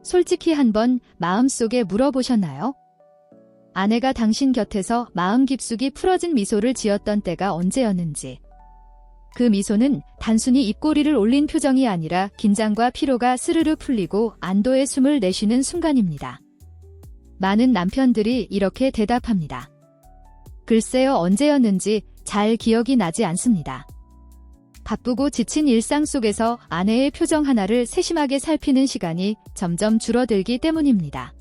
솔직히 한번 마음속에 물어보셨나요? 아내가 당신 곁에서 마음 깊숙이 풀어진 미소를 지었던 때가 언제였는지. 그 미소는 단순히 입꼬리를 올린 표정이 아니라 긴장과 피로가 스르르 풀리고 안도의 숨을 내쉬는 순간입니다. 많은 남편들이 이렇게 대답합니다. 글쎄요, 언제였는지 잘 기억이 나지 않습니다. 바쁘고 지친 일상 속에서 아내의 표정 하나를 세심하게 살피는 시간이 점점 줄어들기 때문입니다.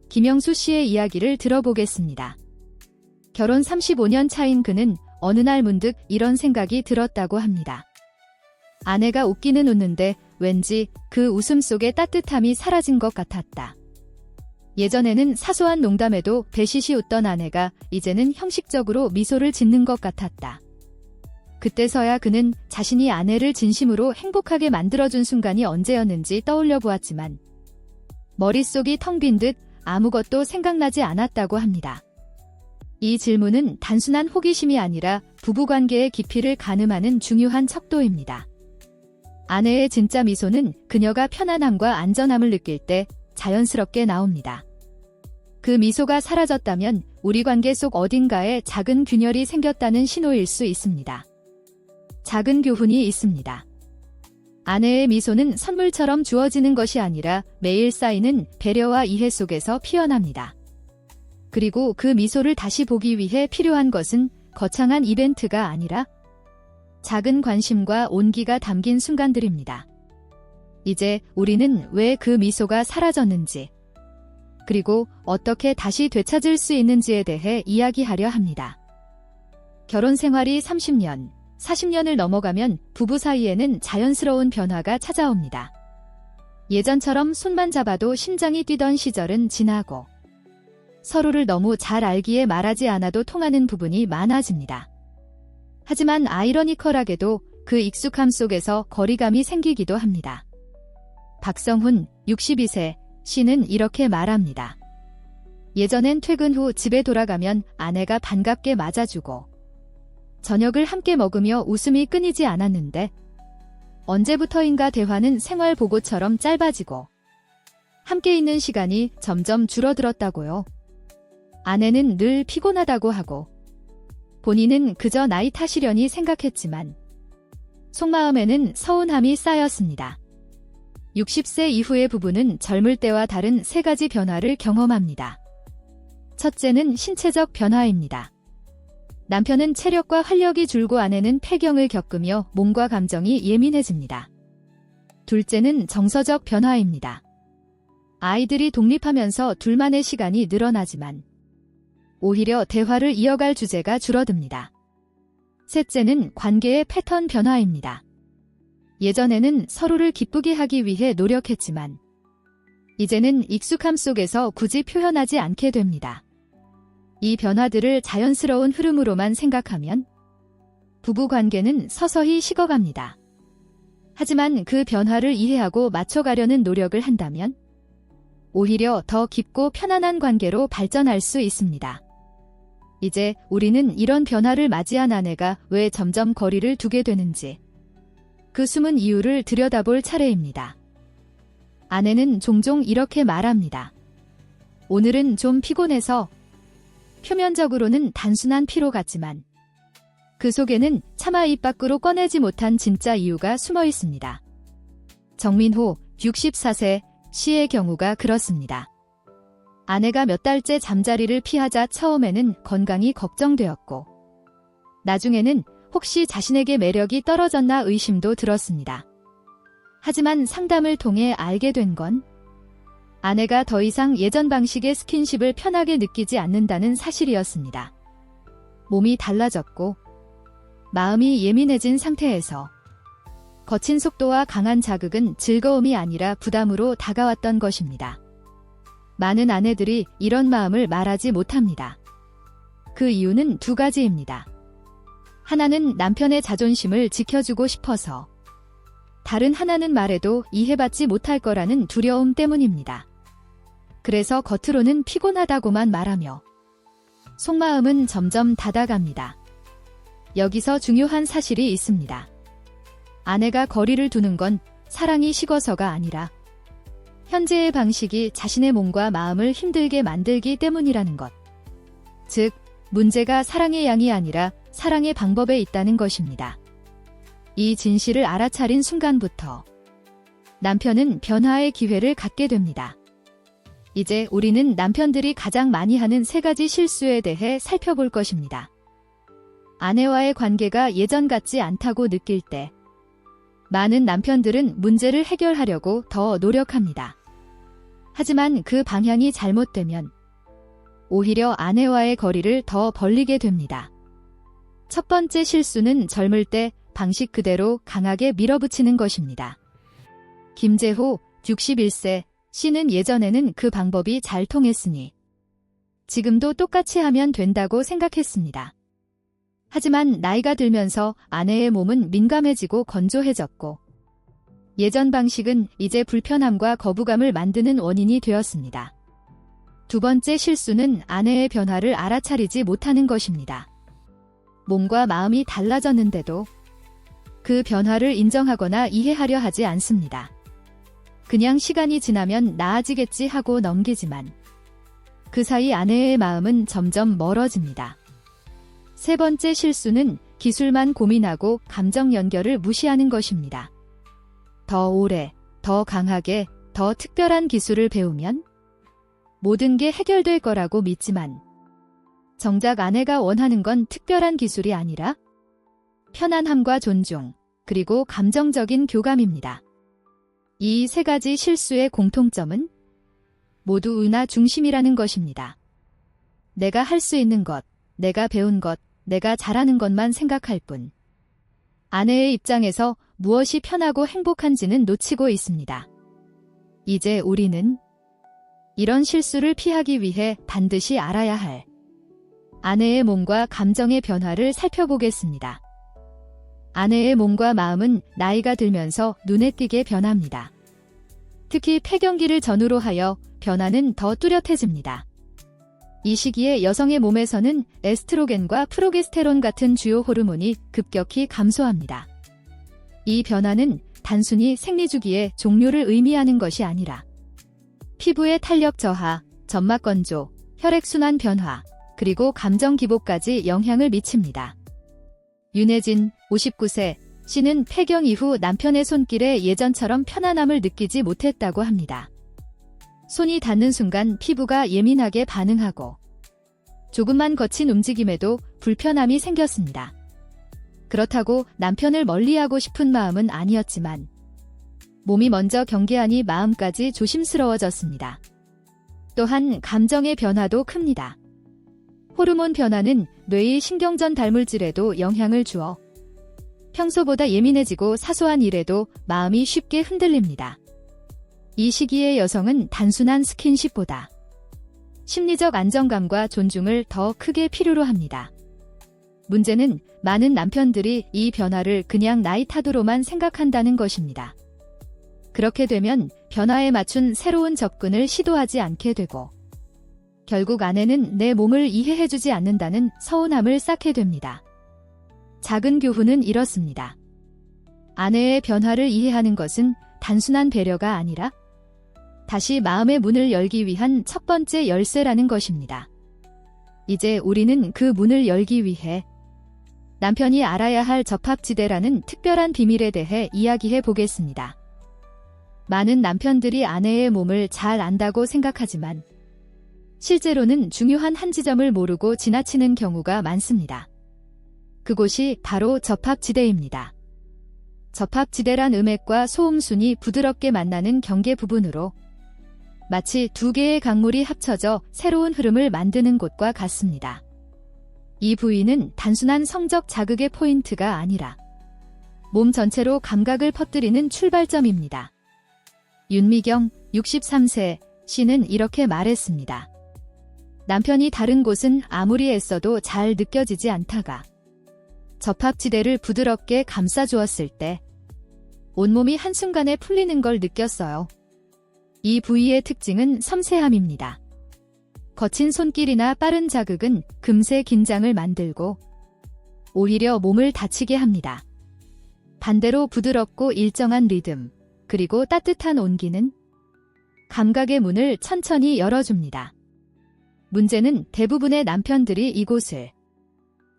김영수 씨의 이야기를 들어보겠습니다. 결혼 35년 차인 그는 어느 날 문득 이런 생각이 들었다고 합니다. 아내가 웃기는 웃는데 왠지 그 웃음 속에 따뜻함이 사라진 것 같았다. 예전에는 사소한 농담에도 배시시 웃던 아내가 이제는 형식적으로 미소를 짓는 것 같았다. 그때서야 그는 자신이 아내를 진심으로 행복하게 만들어준 순간이 언제였는지 떠올려 보았지만 머릿속이 텅 빈 듯 아무것도 생각나지 않았다고 합니다. 이 질문은 단순한 호기심이 아니라 부부관계의 깊이를 가늠하는 중요한 척도입니다. 아내의 진짜 미소는 그녀가 편안함과 안전함을 느낄 때 자연스럽게 나옵니다. 그 미소가 사라졌다면 우리 관계 속 어딘가에 작은 균열이 생겼다는 신호일 수 있습니다. 작은 교훈이 있습니다. 아내의 미소는 선물처럼 주어지는 것이 아니라 매일 쌓이는 배려와 이해 속에서 피어납니다. 그리고 그 미소를 다시 보기 위해 필요한 것은 거창한 이벤트가 아니라 작은 관심과 온기가 담긴 순간들입니다. 이제 우리는 왜 그 미소가 사라졌는지, 그리고 어떻게 다시 되찾을 수 있는지에 대해 이야기하려 합니다. 결혼 생활이 30년, 40년을 넘어가면 부부 사이에는 자연스러운 변화가 찾아옵니다. 예전처럼 손만 잡아도 심장이 뛰던 시절은 지나고 서로를 너무 잘 알기에 말하지 않아도 통하는 부분이 많아집니다. 하지만 아이러니컬하게도 그 익숙함 속에서 거리감이 생기기도 합니다. 박성훈, 62세, 씨는 이렇게 말합니다. 예전엔 퇴근 후 집에 돌아가면 아내가 반갑게 맞아주고 저녁을 함께 먹으며 웃음이 끊이지 않았는데 언제부터인가 대화는 생활 보고처럼 짧아지고 함께 있는 시간이 점점 줄어들었다고요. 아내는 늘 피곤하다고 하고 본인은 그저 나이 탓이려니 생각했지만 속마음에는 서운함이 쌓였습니다. 60세 이후의 부부는 젊을 때와 다른 세 가지 변화를 경험합니다. 첫째는 신체적 변화입니다. 남편은 체력과 활력이 줄고 아내는 폐경을 겪으며 몸과 감정이 예민해집니다. 둘째는 정서적 변화입니다. 아이들이 독립하면서 둘만의 시간이 늘어나지만 오히려 대화를 이어갈 주제가 줄어듭니다. 셋째는 관계의 패턴 변화입니다. 예전에는 서로를 기쁘게 하기 위해 노력했지만 이제는 익숙함 속에서 굳이 표현하지 않게 됩니다. 이 변화들을 자연스러운 흐름으로만 생각하면 부부 관계는 서서히 식어갑니다. 하지만 그 변화를 이해하고 맞춰가려는 노력을 한다면 오히려 더 깊고 편안한 관계로 발전할 수 있습니다. 이제 우리는 이런 변화를 맞이한 아내가 왜 점점 거리를 두게 되는지 그 숨은 이유를 들여다볼 차례입니다. 아내는 종종 이렇게 말합니다. 오늘은 좀 피곤해서. 표면적으로는 단순한 피로 같지만 그 속에는 차마 입 밖으로 꺼내지 못한 진짜 이유가 숨어 있습니다. 정민호, 64세, 씨의 경우가 그렇습니다. 아내가 몇 달째 잠자리를 피하자 처음에는 건강이 걱정되었고 나중에는 혹시 자신에게 매력이 떨어졌나 의심도 들었습니다. 하지만 상담을 통해 알게 된 건 아내가 더 이상 예전 방식의 스킨십을 편하게 느끼지 않는다는 사실이었습니다. 몸이 달라졌고 마음이 예민해진 상태에서 거친 속도와 강한 자극은 즐거움이 아니라 부담으로 다가왔던 것입니다. 많은 아내들이 이런 마음을 말하지 못합니다. 그 이유는 두 가지입니다. 하나는 남편의 자존심을 지켜주고 싶어서, 다른 하나는 말해도 이해받지 못할 거라는 두려움 때문입니다. 그래서 겉으로는 피곤하다고만 말하며 속마음은 점점 닫아갑니다. 여기서 중요한 사실이 있습니다. 아내가 거리를 두는 건 사랑이 식어서가 아니라 현재의 방식이 자신의 몸과 마음을 힘들게 만들기 때문이라는 것. 즉, 문제가 사랑의 양이 아니라 사랑의 방법에 있다는 것입니다. 이 진실을 알아차린 순간부터 남편은 변화의 기회를 갖게 됩니다. 이제 우리는 남편들이 가장 많이 하는 3가지 실수에 대해 살펴볼 것입니다. 아내와의 관계가 예전 같지 않다고 느낄 때 많은 남편들은 문제를 해결하려고 더 노력합니다. 하지만 그 방향이 잘못되면 오히려 아내와의 거리를 더 벌리게 됩니다. 첫 번째 실수는 젊을 때 방식 그대로 강하게 밀어붙이는 것입니다. 김재호, 61세, 씨는 예전에는 그 방법이 잘 통했으니 지금도 똑같이 하면 된다고 생각했습니다. 하지만 나이가 들면서 아내의 몸은 민감해지고 건조해졌고 예전 방식은 이제 불편함과 거부감을 만드는 원인이 되었습니다. 두 번째 실수는 아내의 변화를 알아차리지 못하는 것입니다. 몸과 마음이 달라졌는데도 그 변화를 인정하거나 이해하려 하지 않습니다. 그냥 시간이 지나면 나아지겠지 하고 넘기지만 그 사이 아내의 마음은 점점 멀어집니다. 세 번째 실수는 기술만 고민하고 감정 연결을 무시하는 것입니다. 더 오래, 더 강하게, 더 특별한 기술을 배우면 모든 게 해결될 거라고 믿지만 정작 아내가 원하는 건 특별한 기술이 아니라 편안함과 존중, 그리고 감정적인 교감입니다. 이 3가지 실수의 공통점은 모두 은하 중심이라는 것입니다. 내가 할 수 있는 것, 내가 배운 것, 내가 잘하는 것만 생각할 뿐 아내의 입장에서 무엇이 편하고 행복한지는 놓치고 있습니다. 이제 우리는 이런 실수를 피하기 위해 반드시 알아야 할 아내의 몸과 감정의 변화를 살펴보겠습니다. 아내의 몸과 마음은 나이가 들면서 눈에 띄게 변합니다. 특히 폐경기를 전후로 하여 변화는 더 뚜렷해집니다. 이 시기에 여성의 몸에서는 에스트로겐과 프로게스테론 같은 주요 호르몬이 급격히 감소합니다. 이 변화는 단순히 생리주기의 종료를 의미하는 것이 아니라 피부의 탄력 저하, 점막 건조, 혈액순환 변화, 그리고 감정 기복까지 영향을 미칩니다. 윤혜진, 59세, 씨는 폐경 이후 남편의 손길에 예전처럼 편안함을 느끼지 못했다고 합니다. 손이 닿는 순간 피부가 예민하게 반응하고 조금만 거친 움직임에도 불편함이 생겼습니다. 그렇다고 남편을 멀리하고 싶은 마음은 아니었지만 몸이 먼저 경계하니 마음까지 조심스러워졌습니다. 또한 감정의 변화도 큽니다. 호르몬 변화는 뇌의 신경전 달물질에도 영향을 주어 평소보다 예민해지고 사소한 일에도 마음이 쉽게 흔들립니다. 이 시기의 여성은 단순한 스킨십보다 심리적 안정감과 존중을 더 크게 필요로 합니다. 문제는 많은 남편들이 이 변화를 그냥 나이 탓으로만 생각한다는 것입니다. 그렇게 되면 변화에 맞춘 새로운 접근을 시도하지 않게 되고 결국 아내는 내 몸을 이해해주지 않는다는 서운함을 쌓게 됩니다. 작은 교훈은 이렇습니다. 아내의 변화를 이해하는 것은 단순한 배려가 아니라 다시 마음의 문을 열기 위한 첫 번째 열쇠라는 것입니다. 이제 우리는 그 문을 열기 위해 남편이 알아야 할 접합지대라는 특별한 비밀에 대해 이야기해 보겠습니다. 많은 남편들이 아내의 몸을 잘 안다고 생각하지만 실제로는 중요한 한 지점을 모르고 지나치는 경우가 많습니다. 그곳이 바로 접합지대입니다. 접합지대란 음액과 소음순이 부드럽게 만나는 경계 부분으로 마치 2개의 강물이 합쳐져 새로운 흐름을 만드는 곳과 같습니다. 이 부위는 단순한 성적 자극의 포인트가 아니라 몸 전체로 감각을 퍼뜨리는 출발점입니다. 윤미경, 63세, 씨는 이렇게 말했습니다. 남편이 다른 곳은 아무리 애써도 잘 느껴지지 않다가 접합지대를 부드럽게 감싸주었을 때 온몸이 한순간에 풀리는 걸 느꼈어요. 이 부위의 특징은 섬세함입니다. 거친 손길이나 빠른 자극은 금세 긴장을 만들고 오히려 몸을 다치게 합니다. 반대로 부드럽고 일정한 리듬, 그리고 따뜻한 온기는 감각의 문을 천천히 열어줍니다. 문제는 대부분의 남편들이 이곳을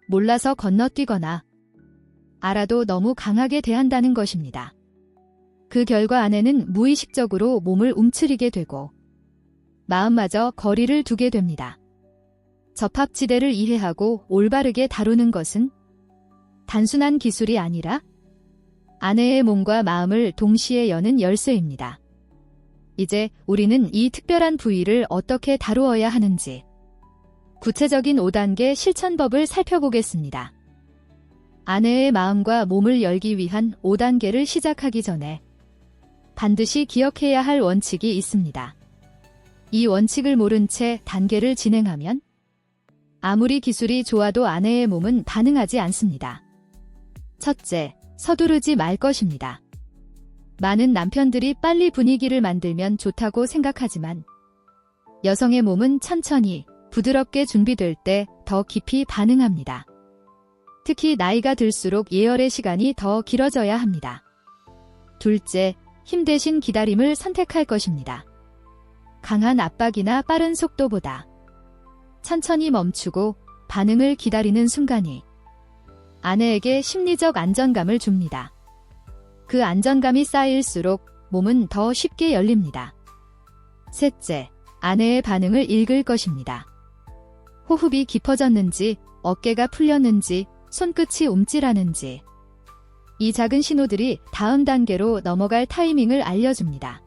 몰라서 건너뛰거나 알아도 너무 강하게 대한다는 것입니다. 그 결과 아내는 무의식적으로 몸을 움츠리게 되고 마음마저 거리를 두게 됩니다. 접합지대를 이해하고 올바르게 다루는 것은 단순한 기술이 아니라 아내의 몸과 마음을 동시에 여는 열쇠입니다. 이제 우리는 이 특별한 부위를 어떻게 다루어야 하는지 구체적인 5단계 실천법을 살펴보겠습니다. 아내의 마음과 몸을 열기 위한 5단계를 시작하기 전에 반드시 기억해야 할 원칙이 있습니다. 이 원칙을 모른 채 단계를 진행하면 아무리 기술이 좋아도 아내의 몸은 반응하지 않습니다. 첫째, 서두르지 말 것입니다. 많은 남편들이 빨리 분위기를 만들면 좋다고 생각하지만 여성의 몸은 천천히 부드럽게 준비될 때 더 깊이 반응합니다. 특히 나이가 들수록 예열의 시간이 더 길어져야 합니다. 둘째, 힘 대신 기다림을 선택할 것입니다. 강한 압박이나 빠른 속도보다 천천히 멈추고 반응을 기다리는 순간이 아내에게 심리적 안정감을 줍니다. 그 안정감이 쌓일수록 몸은 더 쉽게 열립니다. 셋째, 아내의 반응을 읽을 것입니다. 호흡이 깊어졌는지, 어깨가 풀렸는지, 손끝이 움찔하는지. 이 작은 신호들이 다음 단계로 넘어갈 타이밍을 알려줍니다.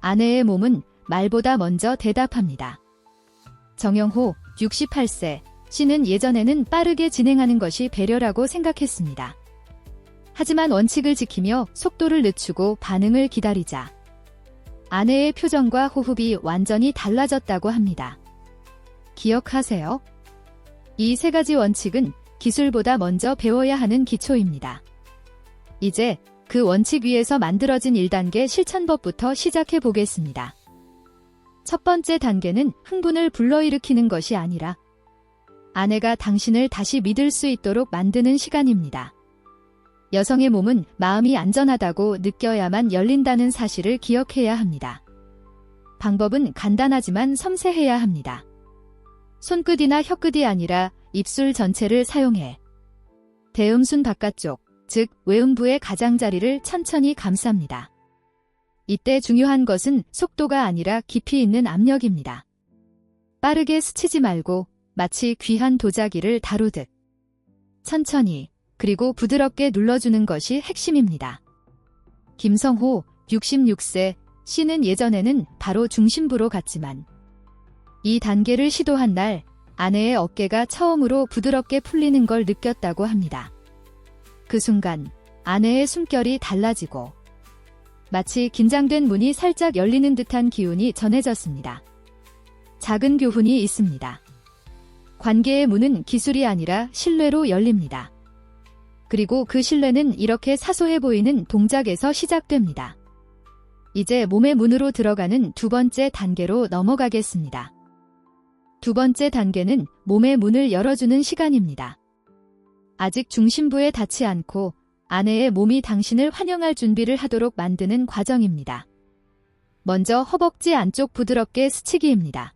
아내의 몸은 말보다 먼저 대답합니다. 정영호, 68세, 씨는 예전에는 빠르게 진행하는 것이 배려라고 생각했습니다. 하지만 원칙을 지키며 속도를 늦추고 반응을 기다리자 아내의 표정과 호흡이 완전히 달라졌다고 합니다. 기억하세요. 이 3가지 원칙은 기술보다 먼저 배워야 하는 기초입니다. 이제 그 원칙 위에서 만들어진 1단계 실천법부터 시작해 보겠습니다. 첫 번째 단계는 흥분을 불러일으키는 것이 아니라 아내가 당신을 다시 믿을 수 있도록 만드는 시간입니다. 여성의 몸은 마음이 안전하다고 느껴야만 열린다는 사실을 기억해야 합니다. 방법은 간단하지만 섬세해야 합니다. 손끝이나 혀끝이 아니라 입술 전체를 사용해 대음순 바깥쪽, 즉 외음부의 가장자리를 천천히 감쌉니다. 이때 중요한 것은 속도가 아니라 깊이 있는 압력입니다. 빠르게 스치지 말고 마치 귀한 도자기를 다루듯 천천히 그리고 부드럽게 눌러주는 것이 핵심입니다. 김성호, 66세, 씨는 예전에는 바로 중심부로 갔지만 이 단계를 시도한 날 아내의 어깨가 처음으로 부드럽게 풀리는 걸 느꼈다고 합니다. 그 순간 아내의 숨결이 달라지고 마치 긴장된 문이 살짝 열리는 듯한 기운이 전해졌습니다. 작은 교훈이 있습니다. 관계의 문은 기술이 아니라 신뢰로 열립니다. 그리고 그 신뢰는 이렇게 사소해 보이는 동작에서 시작됩니다. 이제 몸의 문으로 들어가는 2번째 단계로 넘어가겠습니다. 2번째 단계는 몸의 문을 열어주는 시간입니다. 아직 중심부에 닿지 않고 아내의 몸이 당신을 환영할 준비를 하도록 만드는 과정입니다. 먼저 허벅지 안쪽 부드럽게 스치기입니다.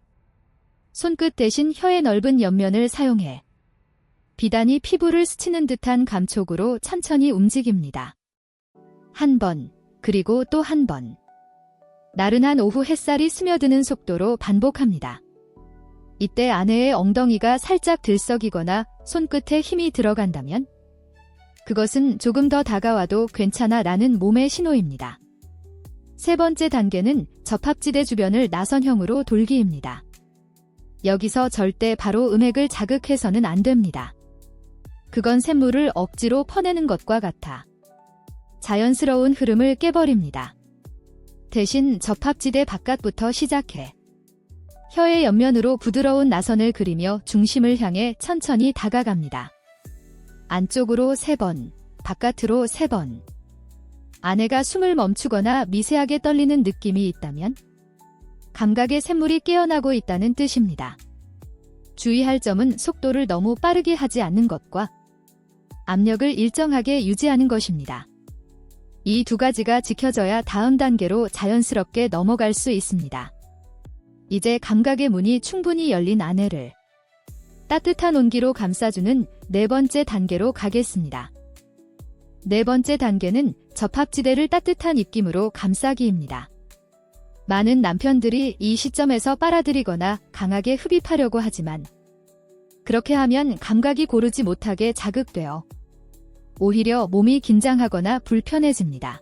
손끝 대신 혀의 넓은 옆면을 사용해 비단이 피부를 스치는 듯한 감촉으로 천천히 움직입니다. 한 번, 그리고 또 한 번. 나른한 오후 햇살이 스며드는 속도로 반복합니다. 이때 아내의 엉덩이가 살짝 들썩이거나 손끝에 힘이 들어간다면 그것은 조금 더 다가와도 괜찮아 라는 몸의 신호입니다. 3번째 단계는 접합지대 주변을 나선형으로 돌기입니다. 여기서 절대 바로 음액을 자극해서는 안 됩니다. 그건 샘물을 억지로 퍼내는 것과 같아 자연스러운 흐름을 깨버립니다. 대신 접합지대 바깥부터 시작해 혀의 옆면으로 부드러운 나선을 그리며 중심을 향해 천천히 다가갑니다. 안쪽으로 3번, 바깥으로 3번. 아내가 숨을 멈추거나 미세하게 떨리는 느낌이 있다면 감각의 샘물이 깨어나고 있다는 뜻입니다. 주의할 점은 속도를 너무 빠르게 하지 않는 것과 압력을 일정하게 유지하는 것입니다. 이 두 가지가 지켜져야 다음 단계로 자연스럽게 넘어갈 수 있습니다. 이제 감각의 문이 충분히 열린 아내를 따뜻한 온기로 감싸주는 네 번째 단계로 가겠습니다. 네 번째 단계는 접합지대를 따뜻한 입김으로 감싸기입니다. 많은 남편들이 이 시점에서 빨아들이거나 강하게 흡입하려고 하지만 그렇게 하면 감각이 고르지 못하게 자극되어 오히려 몸이 긴장하거나 불편해집니다.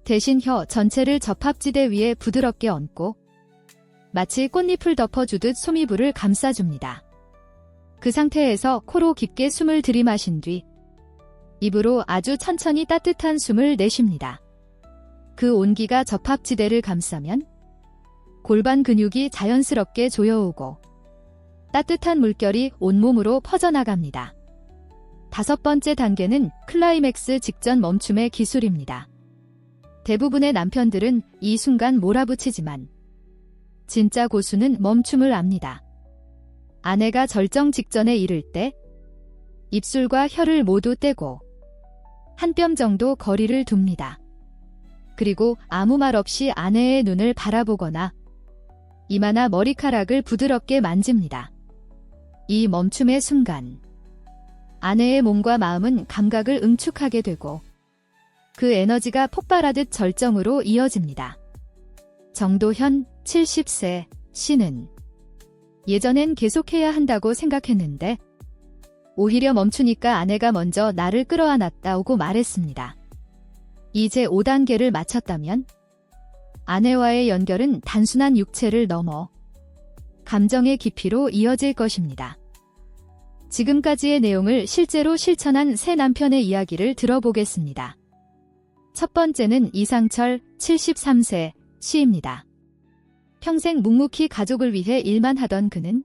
대신 혀 전체를 접합지대 위에 부드럽게 얹고 마치 꽃잎을 덮어주듯 소미부를 감싸줍니다. 그 상태에서 코로 깊게 숨을 들이마신 뒤 입으로 아주 천천히 따뜻한 숨을 내쉽니다. 그 온기가 접합지대를 감싸면 골반 근육이 자연스럽게 조여오고 따뜻한 물결이 온몸으로 퍼져나갑니다. 다섯 번째 단계는 클라이맥스 직전 멈춤의 기술입니다. 대부분의 남편들은 이 순간 몰아붙이지만 진짜 고수는 멈춤을 압니다. 아내가 절정 직전에 이를 때 입술과 혀를 모두 떼고 한 뼘 정도 거리를 둡니다. 그리고 아무 말 없이 아내의 눈을 바라보거나 이마나 머리카락을 부드럽게 만집니다. 이 멈춤의 순간 아내의 몸과 마음은 감각을 응축하게 되고 그 에너지가 폭발하듯 절정으로 이어집니다. 정도현 70세 씨는 예전엔 계속해야 한다고 생각했는데 오히려 멈추니까 아내가 먼저 나를 끌어안았다고 말했습니다. 이제 5단계를 마쳤다면 아내와의 연결은 단순한 육체를 넘어 감정의 깊이로 이어질 것입니다. 지금까지의 내용을 실제로 실천한 새 남편의 이야기를 들어보겠습니다. 첫 번째는 이상철 73세 씨입니다. 평생 묵묵히 가족을 위해 일만 하던 그는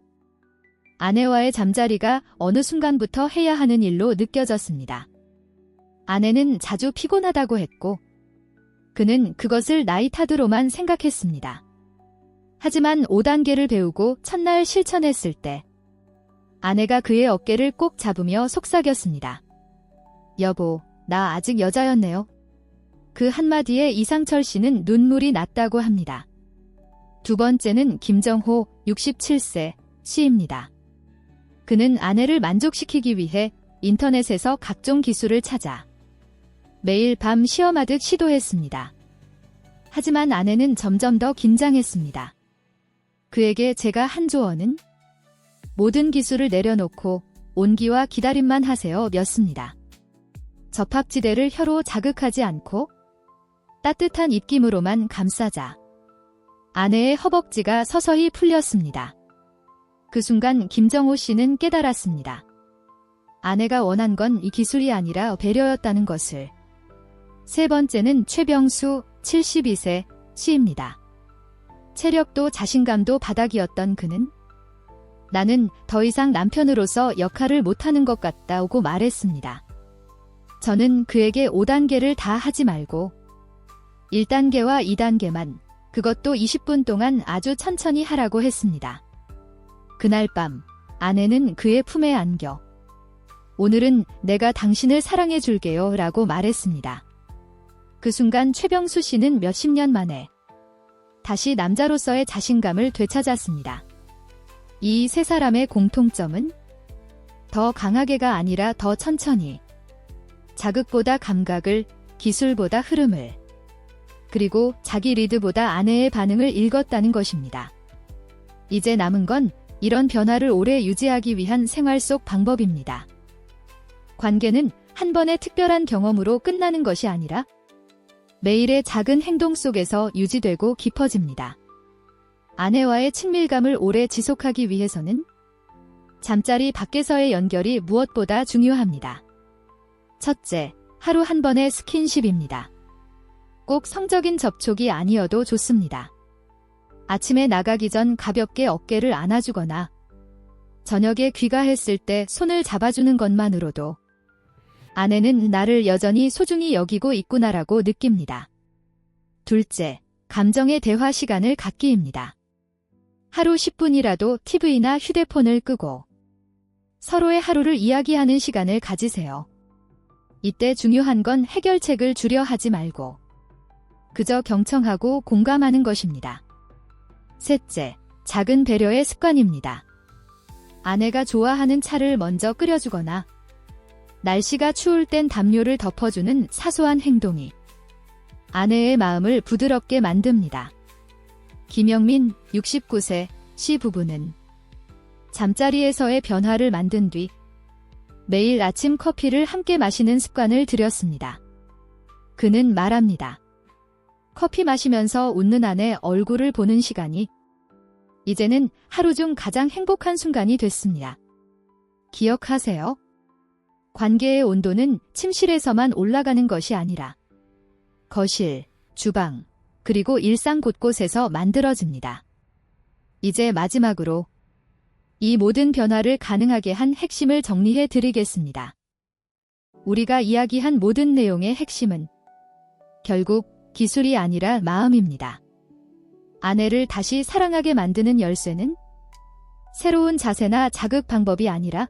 아내와의 잠자리가 어느 순간부터 해야 하는 일로 느껴졌습니다. 아내는 자주 피곤하다고 했고 그는 그것을 나이 탓으로만 생각했습니다. 하지만 5단계를 배우고 첫날 실천했을 때 아내가 그의 어깨를 꼭 잡으며 속삭였습니다. 여보, 나 아직 여자였네요. 그 한마디에 이상철 씨는 눈물이 났다고 합니다. 두 번째는 김정호 67세 씨입니다. 그는 아내를 만족시키기 위해 인터넷에서 각종 기술을 찾아 매일 밤 시험하듯 시도했습니다. 하지만 아내는 점점 더 긴장했습니다. 그에게 제가 한 조언은 모든 기술을 내려놓고 온기와 기다림만 하세요 였습니다. 접합지대를 혀로 자극하지 않고 따뜻한 입김으로만 감싸자 아내의 허벅지가 서서히 풀렸습니다. 그 순간 김정호 씨는 깨달았습니다. 아내가 원한 건 이 기술이 아니라 배려였다는 것을. 세 번째는 최병수 72세 씨입니다. 체력도 자신감도 바닥이었던 그는 나는 더 이상 남편으로서 역할을 못하는 것 같다고 말했습니다. 저는 그에게 5단계를 다 하지 말고 1단계와 2단계만, 그것도 20분 동안 아주 천천히 하라고 했습니다. 그날 밤 아내는 그의 품에 안겨 오늘은 내가 당신을 사랑해 줄게요 라고 말했습니다. 그 순간 최병수 씨는 몇십 년 만에 다시 남자로서의 자신감을 되찾았습니다. 이 세 사람의 공통점은 더 강하게가 아니라 더 천천히, 자극보다 감각을, 기술보다 흐름을, 그리고 자기 리드보다 아내의 반응을 읽었다는 것입니다. 이제 남은 건 이런 변화를 오래 유지하기 위한 생활 속 방법입니다. 관계는 한 번의 특별한 경험으로 끝나는 것이 아니라 매일의 작은 행동 속에서 유지되고 깊어집니다. 아내와의 친밀감을 오래 지속하기 위해서는 잠자리 밖에서의 연결이 무엇보다 중요합니다. 첫째, 하루 한 번의 스킨십입니다. 꼭 성적인 접촉이 아니어도 좋습니다. 아침에 나가기 전 가볍게 어깨를 안아주거나 저녁에 귀가했을 때 손을 잡아주는 것만으로도 아내는 나를 여전히 소중히 여기고 있구나라고 느낍니다. 둘째, 감정의 대화 시간을 갖기입니다. 하루 10분이라도 TV나 휴대폰을 끄고 서로의 하루를 이야기하는 시간을 가지세요. 이때 중요한 건 해결책을 주려 하지 말고 그저 경청하고 공감하는 것입니다. 셋째, 작은 배려의 습관입니다. 아내가 좋아하는 차를 먼저 끓여주거나 날씨가 추울 땐 담요를 덮어주는 사소한 행동이 아내의 마음을 부드럽게 만듭니다. 김영민 69세 씨 부부는 잠자리에서의 변화를 만든 뒤 매일 아침 커피를 함께 마시는 습관을 들였습니다. 그는 말합니다. 커피 마시면서 웃는 아내 얼굴을 보는 시간이 이제는 하루 중 가장 행복한 순간이 됐습니다. 기억하세요? 관계의 온도는 침실에서만 올라가는 것이 아니라 거실, 주방, 그리고 일상 곳곳에서 만들어집니다. 이제 마지막으로 이 모든 변화를 가능하게 한 핵심을 정리해 드리겠습니다. 우리가 이야기한 모든 내용의 핵심은 결국 기술이 아니라 마음입니다. 아내를 다시 사랑하게 만드는 열쇠는 새로운 자세나 자극 방법이 아니라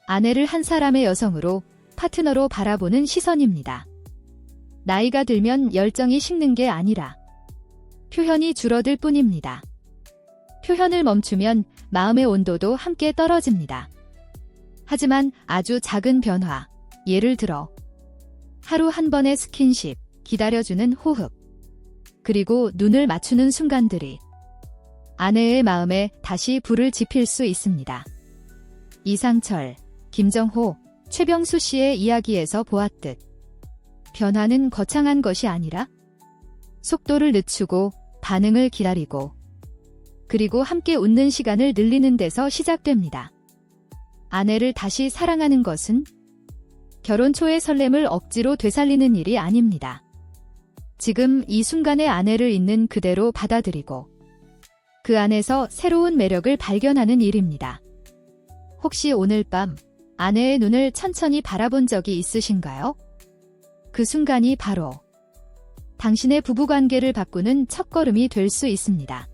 아내를 한 사람의 여성으로, 파트너로 바라보는 시선입니다. 나이가 들면 열정이 식는 게 아니라 표현이 줄어들 뿐입니다. 표현을 멈추면 마음의 온도도 함께 떨어집니다. 하지만 아주 작은 변화, 예를 들어 하루 한 번의 스킨십, 기다려주는 호흡, 그리고 눈을 맞추는 순간들이 아내의 마음에 다시 불을 지필 수 있습니다. 이상철, 김정호, 최병수 씨의 이야기에서 보았듯 변화는 거창한 것이 아니라 속도를 늦추고 반응을 기다리고 그리고 함께 웃는 시간을 늘리는 데서 시작됩니다. 아내를 다시 사랑하는 것은 결혼 초의 설렘을 억지로 되살리는 일이 아닙니다. 지금 이 순간의 아내를 있는 그대로 받아들이고 그 안에서 새로운 매력을 발견하는 일입니다. 혹시 오늘 밤 아내의 눈을 천천히 바라본 적이 있으신가요? 그 순간이 바로 당신의 부부관계를 바꾸는 첫걸음이 될 수 있습니다.